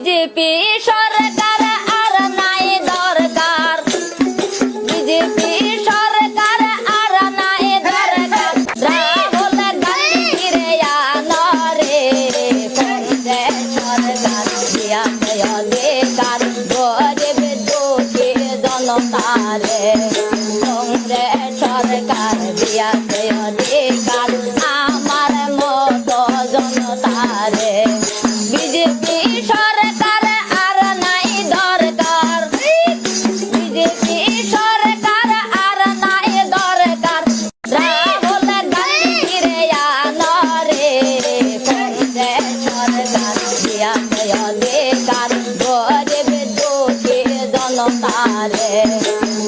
BJP সরকার আর নাই দরকার, BJP সরকার আর নাই দরকার। রাহুল গান্ধীরে আনরে কংগ্রেস সরকার দিয়া বেকার গরিব দুঃখী জনতারে। কংগ্রেস সরকার দিয়া বেকার আমার মতো জনতারে। বিজেপি সরকার আর নাই দরকার, বিজেপি সরকার আর নাই দরকার। রাহুল গান্ধীরে আনরে কংগ্রেস সরকার দিয়া বেকার গরিব দুঃখী জনতারে।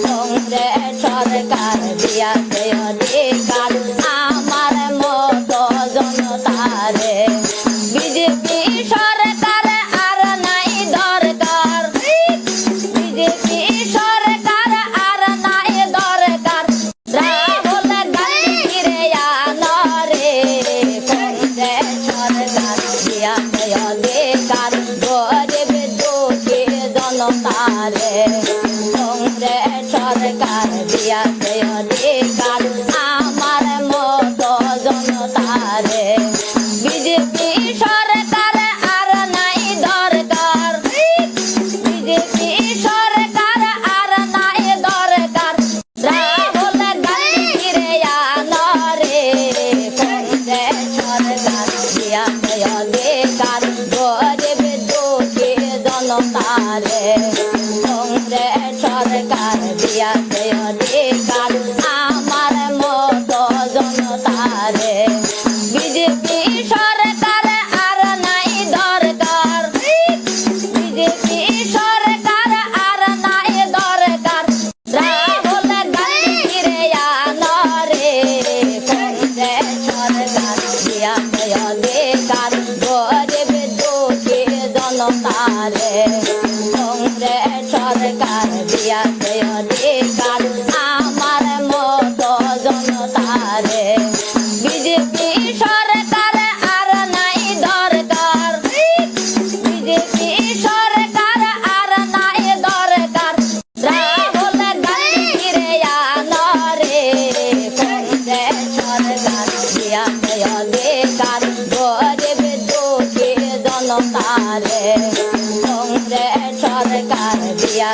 কংগ্রেস সরকার দিয়া বেকার আমার মতো জনতারে। বিজেপি সরকার আর নাই দরকার, বিজেপি সরকার আর নাই দরকার। রাহুল গান্ধীরে আনরে কংগ্রেস সরকার দিয়া বেকার গরিব দুঃখী জনতারে। কংগ্রেস সরকার দিয়া বেকার আমার মতো জনতারে। বিজেপি সরকার আর নাই দরকার, বিজেপি সরকার আর নাই দরকার। রাহুল গান্ধীরে আনরে কংগ্রেস সরকার দিয়া বেকার গরিব দুঃখী জনতারে। কংগ্রেস সরকার দিয়া বেকার আমার মতো জনতারে। বিজেপি সরকার আর নাই দরকার, বিজেপি সরকার আর নাই দরকার। রাহুল গান্ধীরে আনরে কংগ্রেস সরকার দিয়া বেকার গরিব দুঃখী জনতারে। কংগ্রেস সরকার দিয়া বেকার আমার মতো জনতারে। বিজেপি সরকার আর নাই দরকার, বিজেপি সরকার আর নাই দরকার। রাহুল গান্ধীরে আনরে কংগ্রেস সরকার দিয়া বেকার গরিব দুঃখী জনতারে। কংগ্রেস সরকার দিয়া